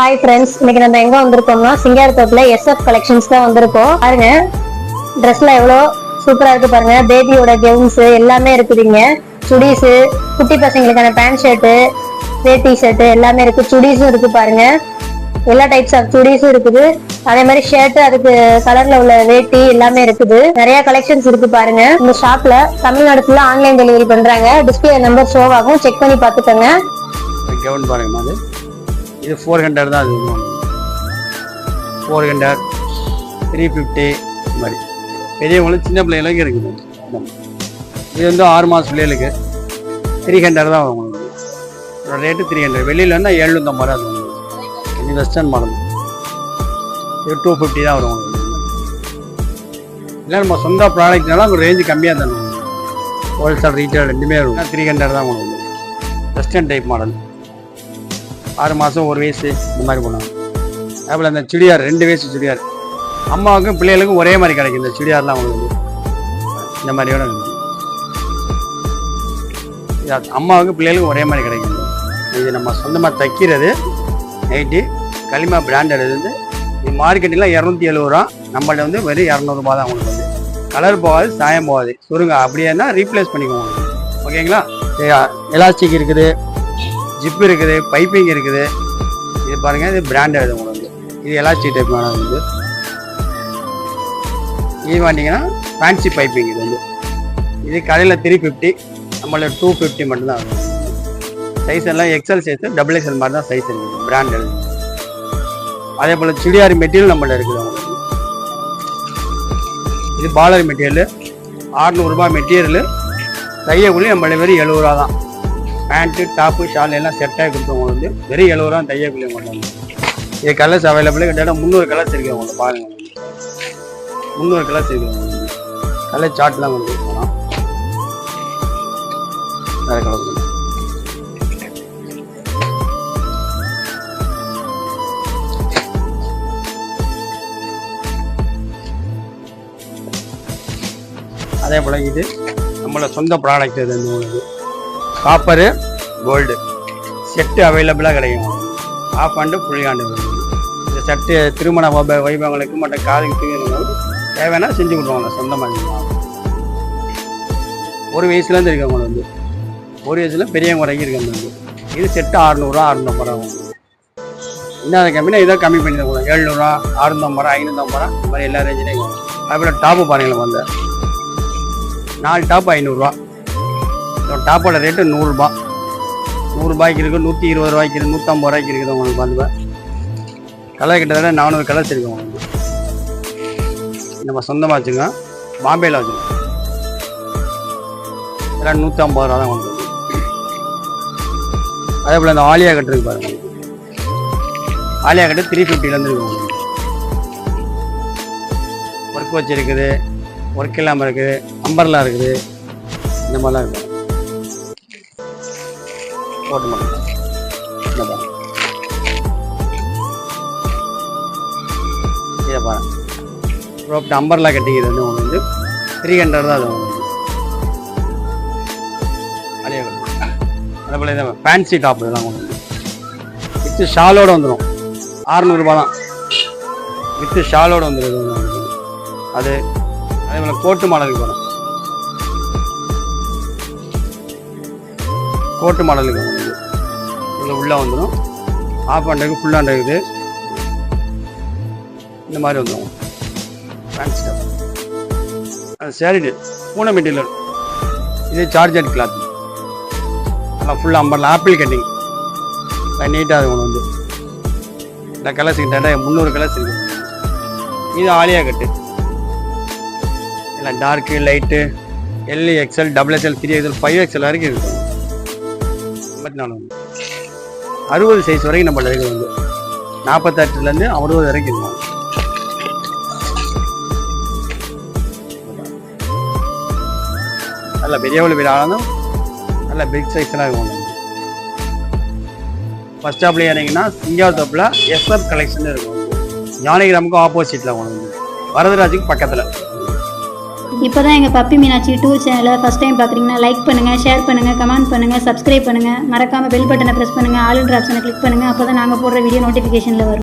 Hi friends, இன்னைக்கு நம்ம எங்க வந்திருக்கோம்னா சிங்காரத்தோப்புல எஸ்எஃப் கலெக்ஷன்ஸ் தான் வந்திருக்கோம். பாருங்க, ட்ரெஸ்ல எவ்வளோ சூப்பரா இருக்கு பாருங்க. பேபியோட கவுன்ஸ் எல்லாமே இருக்குதுங்க. சுடிஸ், குட்டி பசங்களுக்கான பேண்ட் ஷர்ட்டு, வேட்டி ஷர்ட் எல்லாமே இருக்கு. சுடிஸும் இருக்கு பாருங்க. எல்லா டைப்ஸ் ஆஃப் சுடிஸும் இருக்குது. அதே மாதிரி ஷர்ட், அதுக்கு கலர்ல உள்ள வேட்டி எல்லாமே இருக்குது. நிறைய கலெக்ஷன்ஸ் இருக்கு பாருங்க. இந்த ஷாப்ல தமிழ்நாடு ஃபுல்லா ஆன்லைன் டெலிவரி பண்றாங்க. டிஸ்பிளே நம்பர் ஷோ ஆகும், செக் பண்ணி பாத்துக்கோங்க. கவுன் பாருங்க, அது இது 400 தான். அது 400, 350 மாதிரி பெரியவங்களுக்கு சின்ன பிள்ளைகளுக்கு இருக்குது. இது வந்து 6 மாதம் பிள்ளைகளுக்கு 300 தான் வரும். ரேட்டு 300. வெளியில் வந்து 750 ரூபா. அது இது வெஸ்டர்ன் மாடல். இது 250 தான் வரும். இல்லை நம்ம சொந்த ப்ராடக்ட்னால அவங்க ரேஞ்சு கம்மியாக தான் வரும். ஹோல்சேல் ரீட்டைல் ரெண்டுமே இருக்கும். 300 தான் வரும். Western type model. 6 மாதம் 1 வயசு இந்த மாதிரி போனாங்க. அதுபோல் அந்த சுடியார் 2 வயசு சுடியார் அம்மாவுக்கும் பிள்ளைகளுக்கும் ஒரே மாதிரி கிடைக்கும். இந்த சுடியார்லாம் உங்களுக்கு இந்த மாதிரியோட அம்மாவுக்கும் பிள்ளைகளுக்கும் ஒரே மாதிரி கிடைக்கும். இது நம்ம சொந்தமாக தைக்கிறது. நைட்டி களிமா பிராண்டட். இது வந்து இது மார்க்கெட்டில் 270 ரூபா. நம்மள்ட்ட வந்து வெறும் 200 ரூபா தான். உங்களுக்கு வந்து கலர் போகாது, சாயம் போகாது. சுருங்க அப்படியேன்னா ரீப்ளேஸ் பண்ணிக்குவோம். ஓகேங்களா? எலாஸ்டிக் இருக்குது, ஜிப் இருக்குது, பைப்பிங் இருக்குது. இது பாருங்கள், இது பிராண்டட். உங்களுக்கு இது எலாஸ்டிக் டைப் வந்து இது வாங்கிங்கன்னா ஃபேன்சி பைப்பிங். இது வந்து இது கடையில் 350, நம்மள 250 மட்டும்தான் ஆகும். சைஸ் எல்லாம் எக்ஸல் சைஸ், டபுள் எக்ஸல் மாதிரி தான் சைஸ் இருக்குது. பிராண்டட். அதே போல் சுடியார் மெட்டீரியல் நம்மள்ட்ட இருக்குது. அவங்களுக்கு இது பாலர் மெட்டீரியல் 600 ரூபா மெட்டீரியல். தையக்கூலி நம்மள வெறும் 70 ரூபா தான். பேண்ட்டு, டாப்பு, ஷால் எல்லாம் செட்டாகி கொடுத்தவங்க வந்து வெறும் 70 ரூபா தையக்கூலி கொண்டாங்க. இது கலர்ஸ் அவைலபிள். கிட்டத்தட்ட 300 கலர்ஸ் இருக்குது. அவங்களுக்கு பாருங்க, 300 கலர்ஸ் இருக்குது. கலர் சார்ட்லாம் வந்து போகலாம். வேறு கலர் அதே போல் இது நம்மளோட சொந்த ப்ராடக்ட். இது உங்களுக்கு காப்பரு கோல்டு செட்டு அவைலபிளாக கிடைக்கும். ஆஃப் ஆண்டு ஃபுல் ஆண்டு. இந்த செட்டு திருமண வைபவங்களுக்கு மற்ற காதுக்கு தேவைன்னா செஞ்சு கொடுப்பாங்க சொந்தமாக. 1 வயசுலேருந்து இருக்கவங்க வந்து 1 வயசுல பெரியவங்க வரைக்கும் இருக்காங்க. இது செட்டு 600 ரூபா, 650 ரூபா. இன்னும் அதை கம்மினா இதை கம்மி பண்ணி தான் 700 ரூபா, 650 ரூபா, 550 ரூபா. இந்த மாதிரி எல்லா ரேஞ்சிலையும். அதுபோல் டாப்பு பாருங்களேன். வந்து 4 டாப் 500 ரூபா. டாப்போட ரேட்டு 100 ரூபா. 100 ரூபாய்க்கு இருக்குது, 120 ரூபாய்க்கு இருக்குது, 150 ரூபாய்க்கு இருக்குது. உங்களுக்கு வந்து கலர் கிட்டத்தட்ட 400 கலர்ஸ் இருக்குது. உங்களுக்கு நம்ம சொந்தமாக வச்சுங்க. பாம்பேயில் வச்சுங்க. இதெல்லாம் 150 ரூபா தான் உங்களுக்கு. அதே போல் இந்த ஆலியா கட்டு இருக்கு பாருங்க. ஆலியா கட்டு 350லேருந்து இருக்குது. உங்களுக்கு ஒர்க் வச்சுருக்குது, ஒர்க் இல்லாமல் இருக்குது, அம்பர்லாம் இருக்குது. இந்த மாதிரிலாம் இருக்குது. போட்டு மட்டும் இதை பாருங்க. ரோப்ட் அம்பர்லாம் கட்டிக்கிறது வந்து உங்களுக்கு வந்து 300 தான். அது உங்களுக்கு அதே அதே போல் இதை ஃபேன்சி டாப் இதெல்லாம் உங்களுக்கு வித்து ஷாலோடு வந்துடும். 600 ரூபா தான் வித்து ஷாலோடு வந்துடும். அது அதே போல் கோட்டு மாடலுக்கு போகிறோம். கோட்டு மாடலுக்கு வந்து இதில் உள்ளே வந்துடும். ஆஃப் ஹேண்டுக்கு ஃபுல் ஹேண்ட் இருக்குது. இந்த மாதிரி வந்துடும். Fancy top. அது சேரீடு பூனை மெட்டீரியல். இது சார்ஜட் கிளாத். நல்லா ஃபுல் அம்பரில் ஆப்பிள் கட்டிங் நீட்டாக அது ஒன்று வந்து இந்த கலர்ஸ் கிட்ட 300 கலர்ஸ் இருக்குது. இது ஆலியா கட்டு. இல்லை dark, light, L, XL, double XL, 3XL, 5XL வரைக்கும் இருக்குது. 60 சைஸ் வரைக்கும் நம்ம இருக்குது. வந்து 48லேருந்து 60 வரைக்கும் இருக்கும். நல்ல பெரியவளு பெரிய ஆனாலும் நல்ல பிக் சைஸ்லாம் இருக்கும். ஃபஸ்ட் ஸ்டாப்ல ஏறிங்கன்னா சிங்காரத்தோப்பில் எஸ்எஃப் கலெக்ஷன் இருக்கும். ஞானகிராமுக்கும் ஆப்போசிட்டில் உங்களுக்கு வரதராஜுக்கு பக்கத்தில். இப்போ தான் எங்கள் பப்பி மீனாட்சி டூர் சேனலை ஃபஸ்ட் டைம் பார்க்குறீங்கன்னா லைக் பண்ணுங்கள், ஷேர் பண்ணுங்கள், கமெண்ட் பண்ணுங்கள், சப்ஸ்கிரைப் பண்ணுங்கள். மறக்காமல் பெல் பட்டனை ப்ரெஸ் பண்ணுங்கள், ஆல் என்ற ஆப்ஷனை கிளிக் பண்ணுங்கள். அப்போ தான் நாங்கள் போடுற வீடியோ நோட்டிஃபிகேஷனில் வரும்.